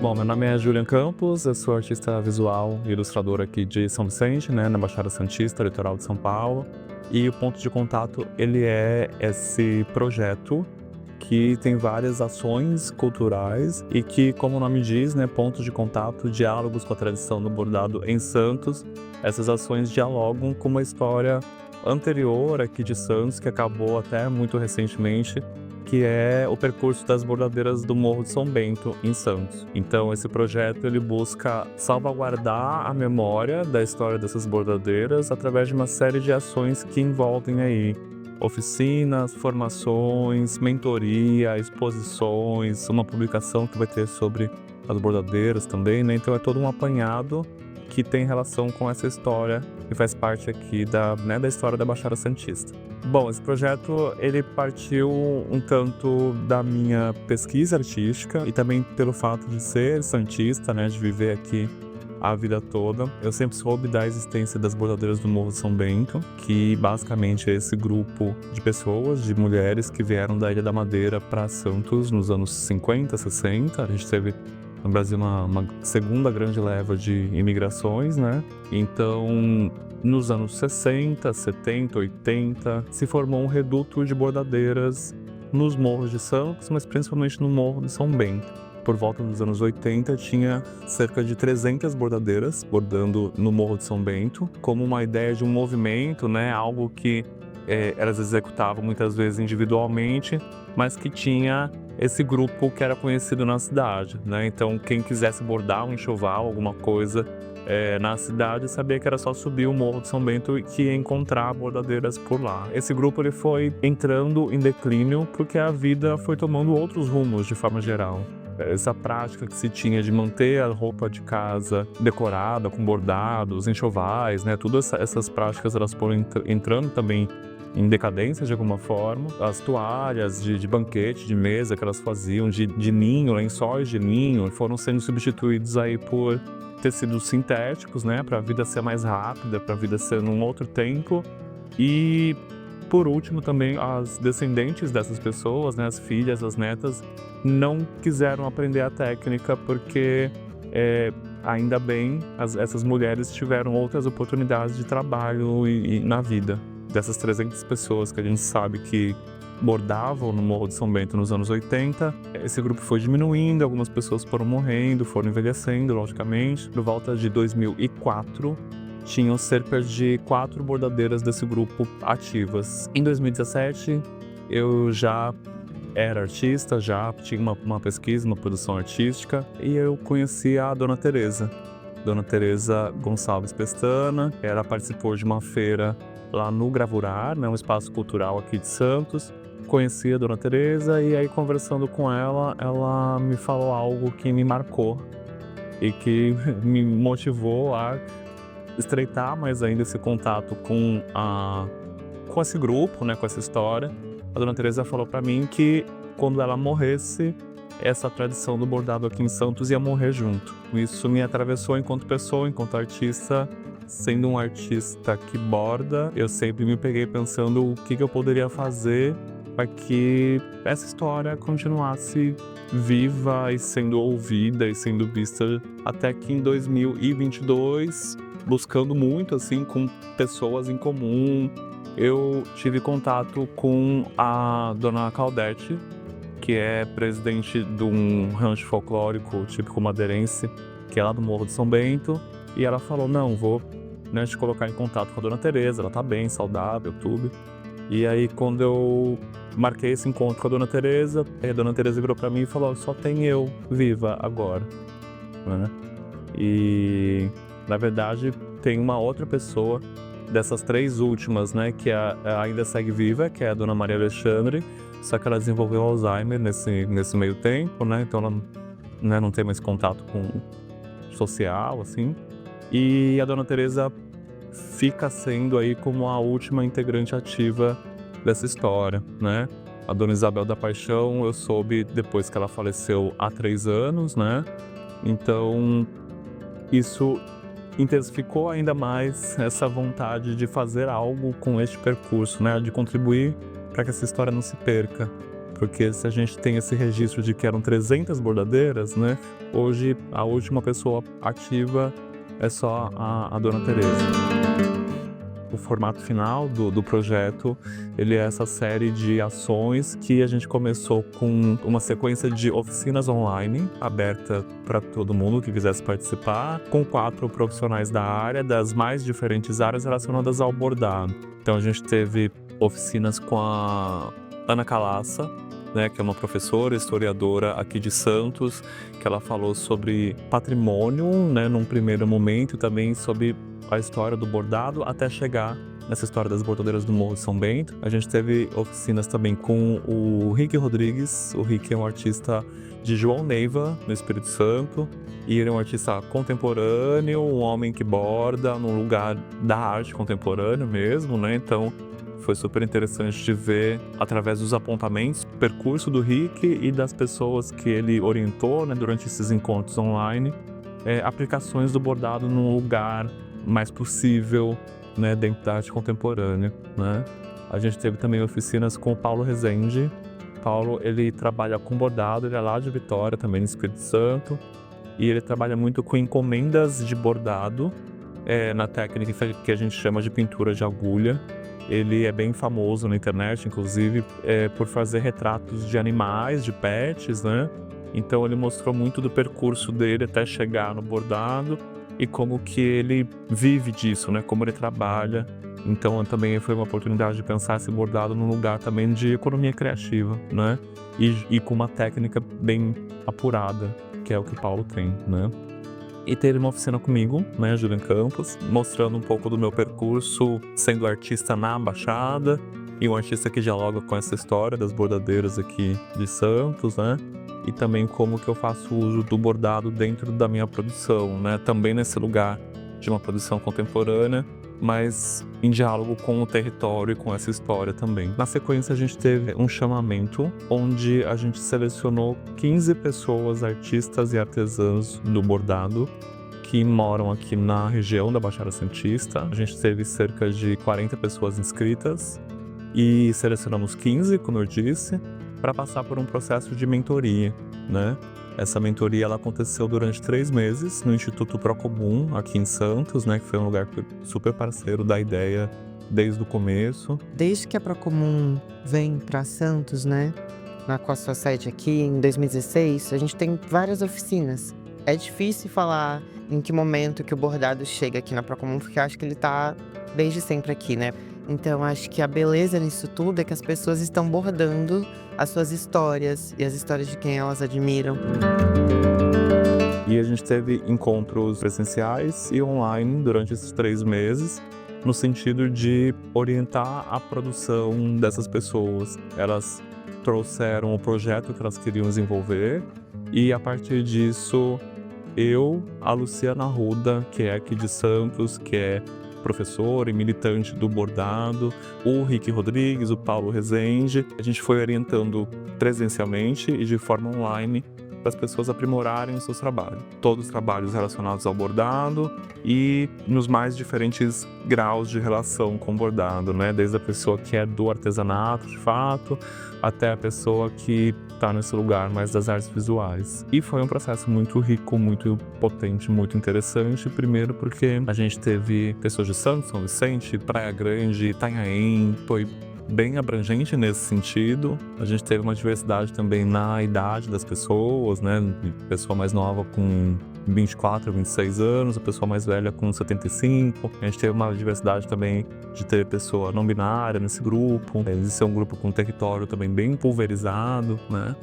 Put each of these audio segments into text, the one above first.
Bom, meu nome é Julian Campos, eu sou artista visual e ilustrador aqui de São Vicente, né, na Baixada Santista, litoral de São Paulo. E o Ponto de Contato, ele é esse projeto que tem várias ações culturais e que, como o nome diz, né, pontos de contato, diálogos com a tradição do bordado em Santos. Essas ações dialogam com uma história anterior aqui de Santos, que acabou até muito recentemente, que é o percurso das bordadeiras do Morro de São Bento, em Santos. Então, esse projeto ele busca salvaguardar a memória da história dessas bordadeiras através de uma série de ações que envolvem aí oficinas, formações, mentoria, exposições, uma publicação que vai ter sobre as bordadeiras também, né? Então é todo um apanhado que tem relação com essa história e faz parte aqui da história da Baixada Santista. Bom, esse projeto ele partiu um tanto da minha pesquisa artística e também pelo fato de ser santista, né, de viver aqui a vida toda. Eu sempre soube da existência das bordadeiras do Morro de São Bento, que basicamente é esse grupo de pessoas, de mulheres que vieram da Ilha da Madeira para Santos nos anos 50, 60. A gente teve no Brasil uma segunda grande leva de imigrações, né? Então, nos anos 60, 70, 80, se formou um reduto de bordadeiras nos morros de Santos, mas principalmente no Morro de São Bento. Por volta dos anos 80, tinha cerca de 300 bordadeiras bordando no Morro de São Bento, como uma ideia de um movimento, né? Algo que elas executavam muitas vezes individualmente, mas que tinha esse grupo que era conhecido na cidade, né? Então, quem quisesse bordar um enxoval, alguma coisa na cidade, sabia que era só subir o Morro de São Bento e que ia encontrar bordadeiras por lá. Esse grupo ele foi entrando em declínio porque a vida foi tomando outros rumos de forma geral. Essa prática que se tinha de manter a roupa de casa decorada com bordados, enxovais, né? Todas essas práticas elas foram entrando também em decadência de alguma forma. As toalhas de banquete, de mesa que elas faziam de linho, lençóis de linho, foram sendo substituídos aí por tecidos sintéticos, né? Para a vida ser mais rápida, para a vida ser num outro tempo. E por último, também, as descendentes dessas pessoas, né, as filhas, as netas, não quiseram aprender a técnica porque, ainda bem, essas mulheres tiveram outras oportunidades de trabalho e na vida. Dessas 300 pessoas que a gente sabe que bordavam no Morro de São Bento nos anos 80, esse grupo foi diminuindo, algumas pessoas foram morrendo, foram envelhecendo, logicamente. Por volta de 2004, tinham cerca de 4 bordadeiras desse grupo ativas. Em 2017, eu já era artista, já tinha uma pesquisa, uma produção artística, e eu conheci a Dona Teresa. Dona Teresa Gonçalves Pestana, ela participou de uma feira lá no Gravurar, né, um espaço cultural aqui de Santos. Conheci a Dona Teresa e aí, conversando com ela, ela me falou algo que me marcou e que me motivou a estreitar mais ainda esse contato com esse grupo, né, com essa história. A Dona Teresa falou para mim que quando ela morresse, essa tradição do bordado aqui em Santos ia morrer junto. Isso me atravessou enquanto pessoa, enquanto artista. Sendo um artista que borda, eu sempre me peguei pensando o que eu poderia fazer para que essa história continuasse viva e sendo ouvida e sendo vista, até que em 2022, buscando muito assim com pessoas em comum, eu tive contato com a Dona Claudete, que é presidente de um rancho folclórico típico madeirense, que é lá do Morro de São Bento, e ela falou: não, vou, né, te colocar em contato com a Dona Teresa, ela tá bem, saudável, tudo. E aí, quando eu marquei esse encontro com a Dona Teresa, a Dona Teresa virou pra mim e falou: só tem eu viva agora, né? E, na verdade, tem uma outra pessoa dessas 3 últimas, né, que ainda segue viva, que é a Dona Maria Alexandre, só que ela desenvolveu Alzheimer nesse meio tempo, né? Então ela, né, não tem mais contato com social, assim. E a Dona Teresa fica sendo aí como a última integrante ativa dessa história, né? A Dona Isabel da Paixão, eu soube depois que ela faleceu há 3 anos, né? Então, isso intensificou ainda mais essa vontade de fazer algo com este percurso, né? De contribuir para que essa história não se perca. Porque se a gente tem esse registro de que eram 300 bordadeiras, né? Hoje a última pessoa ativa é só a Dona Tereza. O formato final do projeto, ele é essa série de ações que a gente começou com uma sequência de oficinas online, aberta para todo mundo que quisesse participar, com 4 profissionais da área, das mais diferentes áreas relacionadas ao bordado. Então a gente teve oficinas com a Ana Calaça, né, que é uma professora, historiadora aqui de Santos, que ela falou sobre patrimônio, né, num primeiro momento, e também sobre a história do bordado até chegar nessa história das bordadeiras do Morro de São Bento. A gente teve oficinas também com o Rick Rodrigues. O Rick é um artista de João Neiva, no Espírito Santo, e ele é um artista contemporâneo, um homem que borda num lugar da arte contemporânea mesmo, né? Então foi super interessante de ver, através dos apontamentos, o percurso do Rick e das pessoas que ele orientou, né, durante esses encontros online, aplicações do bordado num lugar mais possível, né, dentro da arte contemporânea, né? A gente teve também oficinas com o Paulo Rezende. Paulo, ele trabalha com bordado, ele é lá de Vitória, também no Espírito Santo, e ele trabalha muito com encomendas de bordado, na técnica que a gente chama de pintura de agulha. Ele é bem famoso na internet, inclusive, por fazer retratos de animais, de pets, né? Então ele mostrou muito do percurso dele até chegar no bordado e como que ele vive disso, né? Como ele trabalha. Então também foi uma oportunidade de pensar esse bordado num lugar também de economia criativa, né? E com uma técnica bem apurada, que é o que o Paulo tem, né? E teve uma oficina comigo, né, Julian Campos, mostrando um pouco do meu percurso sendo artista na Baixada e um artista que dialoga com essa história das bordadeiras aqui de Santos, né? E também como que eu faço uso do bordado dentro da minha produção, né? Também nesse lugar de uma produção contemporânea, mas em diálogo com o território e com essa história também. Na sequência, a gente teve um chamamento onde a gente selecionou 15 pessoas, artistas e artesãos do bordado, que moram aqui na região da Baixada Santista. A gente teve cerca de 40 pessoas inscritas e selecionamos 15, como eu disse, para passar por um processo de mentoria, né? Essa mentoria ela aconteceu durante 3 meses no Instituto Procomum, aqui em Santos, né? Que foi um lugar super parceiro da ideia desde o começo. Desde que a Procomum vem para Santos, né? Com a sua sede aqui em 2016, a gente tem várias oficinas. É difícil falar em que momento que o bordado chega aqui na Procomum, porque eu acho que ele tá desde sempre aqui, né? Então, acho que a beleza nisso tudo é que as pessoas estão bordando as suas histórias e as histórias de quem elas admiram. E a gente teve encontros presenciais e online durante esses 3 meses, no sentido de orientar a produção dessas pessoas. Elas trouxeram o projeto que elas queriam desenvolver e, a partir disso, eu, a Luciana Arruda, que é aqui de Santos, que é professor e militante do bordado, o Rick Rodrigues, o Paulo Rezende. A gente foi orientando presencialmente e de forma online para as pessoas aprimorarem os seus trabalhos. Todos os trabalhos relacionados ao bordado e nos mais diferentes graus de relação com o bordado, né? Desde a pessoa que é do artesanato, de fato, até a pessoa que está nesse lugar mais das artes visuais. E foi um processo muito rico, muito potente, muito interessante. Primeiro porque a gente teve pessoas de Santos, São Vicente, Praia Grande, Itanhaém, foi bem abrangente nesse sentido. A gente teve uma diversidade também na idade das pessoas, né? Pessoa mais nova com 24, 26 anos, a pessoa mais velha com 75. A gente teve uma diversidade também de ter pessoa não binária nesse grupo. Esse é um grupo com território também bem pulverizado, né?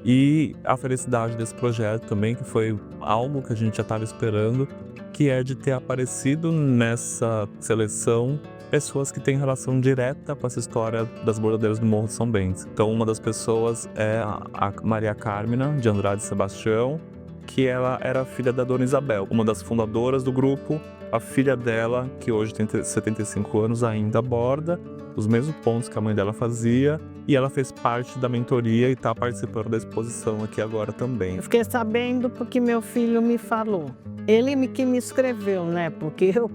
E a felicidade desse projeto também, que foi algo que a gente já estava esperando, que é de ter aparecido nessa seleção pessoas que têm relação direta com essa história das bordadeiras do Morro de São Bento. Então, uma das pessoas é a Maria Cármina, de Andrade Sebastião, que ela era filha da Dona Isabel, uma das fundadoras do grupo. A filha dela, que hoje tem 75 anos, ainda borda os mesmos pontos que a mãe dela fazia, e ela fez parte da mentoria e está participando da exposição aqui agora também. Eu fiquei sabendo porque meu filho me falou. Ele que me escreveu, né? Porque eu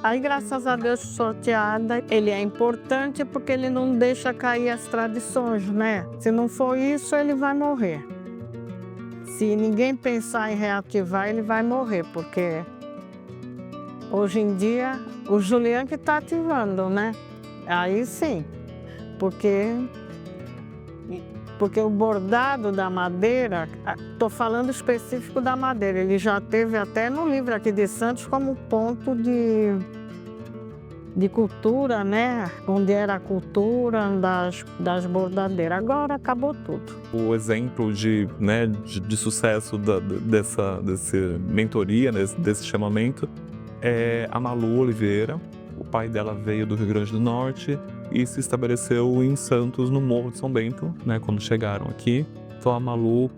Aí, graças a Deus, sorteada, ele é importante porque ele não deixa cair as tradições, né? Se não for isso, ele vai morrer. Se ninguém pensar em reativar, ele vai morrer, porque hoje em dia o Julian que está ativando, né? Aí sim, porque o bordado da madeira, estou falando específico da madeira, ele já teve até no livro aqui de Santos como ponto de cultura, né? Onde era a cultura das bordadeiras. Agora acabou tudo. O exemplo de sucesso dessa mentoria, desse chamamento, é a Malu Oliveira. O pai dela veio do Rio Grande do Norte e se estabeleceu em Santos, no Morro de São Bento, né, quando chegaram aqui. Então a Malu,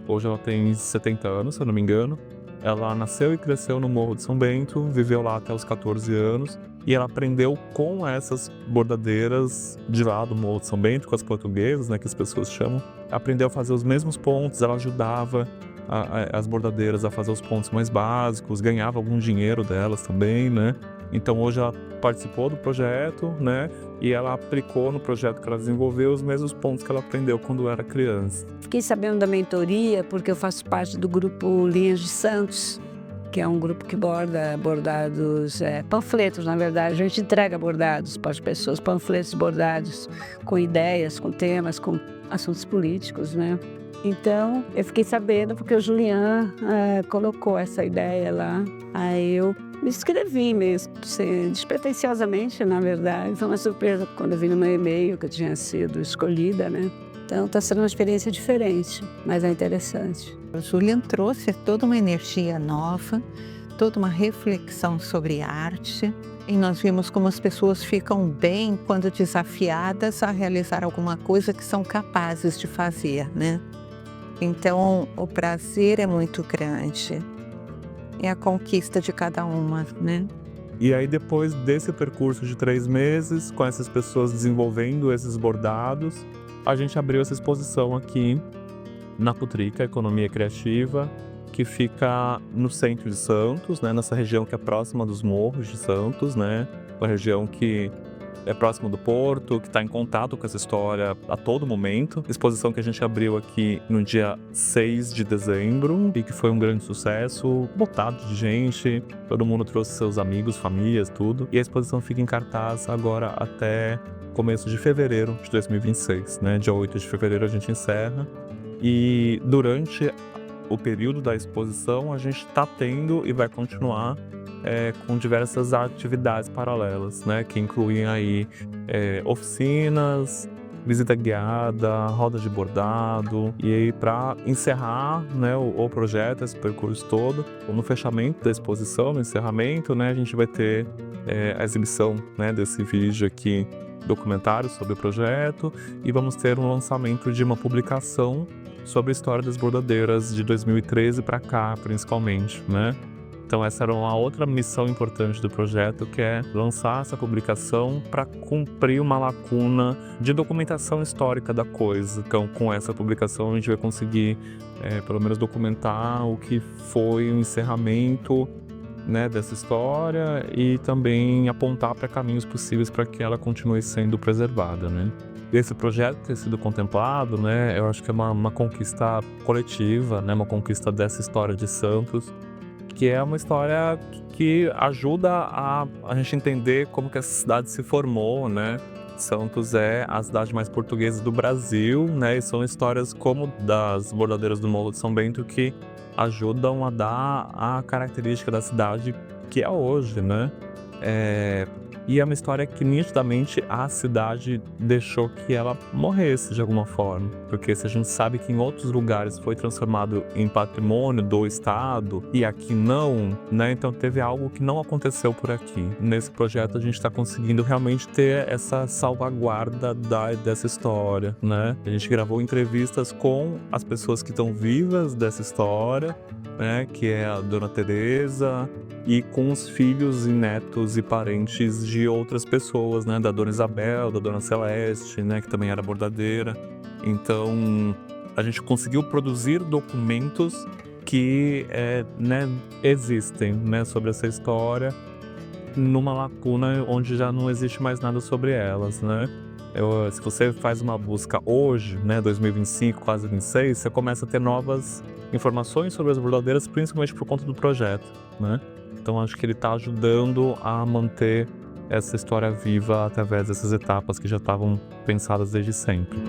hoje ela tem 70 anos, se eu não me engano. Ela nasceu e cresceu no Morro de São Bento, viveu lá até os 14 anos. E ela aprendeu com essas bordadeiras de lá do Morro de São Bento, com as portuguesas, né, que as pessoas chamam. Aprendeu a fazer os mesmos pontos, ela ajudava as bordadeiras a fazer os pontos mais básicos, ganhava algum dinheiro delas também, né? Então hoje ela participou do projeto, né? E ela aplicou no projeto que ela desenvolveu os mesmos pontos que ela aprendeu quando era criança. Fiquei sabendo da mentoria porque eu faço parte do grupo Linhas de Santos, que é um grupo que borda bordados, panfletos, na verdade. A gente entrega bordados para as pessoas, panfletos bordados com ideias, com temas, com assuntos políticos, né? Então, eu fiquei sabendo porque o Julian colocou essa ideia lá. Aí eu me inscrevi mesmo, despretensiosamente, na verdade. Foi uma surpresa quando eu vi no meu e-mail que eu tinha sido escolhida, né? Então, está sendo uma experiência diferente, mas é interessante. O Julian trouxe toda uma energia nova, toda uma reflexão sobre arte. E nós vimos como as pessoas ficam bem quando desafiadas a realizar alguma coisa que são capazes de fazer, né? Então, o prazer é muito grande. É a conquista de cada uma, né? E aí, depois desse percurso de 3 meses, com essas pessoas desenvolvendo esses bordados, a gente abriu essa exposição aqui na Putrica, Economia Criativa, que fica no centro de Santos, né? Nessa região que é próxima dos morros de Santos, né? Uma região que é próximo do porto, que está em contato com essa história a todo momento. Exposição que a gente abriu aqui no dia 6 de dezembro e que foi um grande sucesso, lotado de gente, todo mundo trouxe seus amigos, famílias, tudo. E a exposição fica em cartaz agora até começo de fevereiro de 2026, né? Dia 8 de fevereiro a gente encerra. E durante o período da exposição a gente está tendo e vai continuar com diversas atividades paralelas, né, que incluem aí oficinas, visita guiada, roda de bordado. E aí, para encerrar, né, o projeto, esse percurso todo, no fechamento da exposição, no encerramento, né, a gente vai ter a exibição, né, desse vídeo aqui, documentário sobre o projeto, e vamos ter um lançamento de uma publicação sobre a história das bordadeiras de 2013 para cá, principalmente, né? Então essa era uma outra missão importante do projeto, que é lançar essa publicação para cumprir uma lacuna de documentação histórica da coisa. Então com essa publicação a gente vai conseguir pelo menos documentar o que foi o encerramento, né, dessa história e também apontar para caminhos possíveis para que ela continue sendo preservada, né? Esse projeto ter sido contemplado, né, eu acho que é uma conquista coletiva, né, uma conquista dessa história de Santos, que é uma história que ajuda a gente entender como que essa cidade se formou, né? Santos é a cidade mais portuguesa do Brasil, né? E são histórias como das bordadeiras do Morro de São Bento que ajudam a dar a característica da cidade que é hoje, né? E é uma história que nitidamente a cidade deixou que ela morresse de alguma forma. Porque se a gente sabe que em outros lugares foi transformado em patrimônio do estado e aqui não, né? Então teve algo que não aconteceu por aqui. Nesse projeto a gente está conseguindo realmente ter essa salvaguarda dessa história, né? A gente gravou entrevistas com as pessoas que estão vivas dessa história, né? Que é a Dona Teresa, e com os filhos e netos e parentes de outras pessoas, né? Da Dona Isabel, da Dona Celeste, né? Que também era bordadeira. Então, a gente conseguiu produzir documentos que né, existem, né? Sobre essa história numa lacuna onde já não existe mais nada sobre elas, né? Se você faz uma busca hoje, né, 2025, quase 26, você começa a ter novas informações sobre as bordadeiras, principalmente por conta do projeto, né? Então acho que ele está ajudando a manter essa história viva através dessas etapas que já estavam pensadas desde sempre.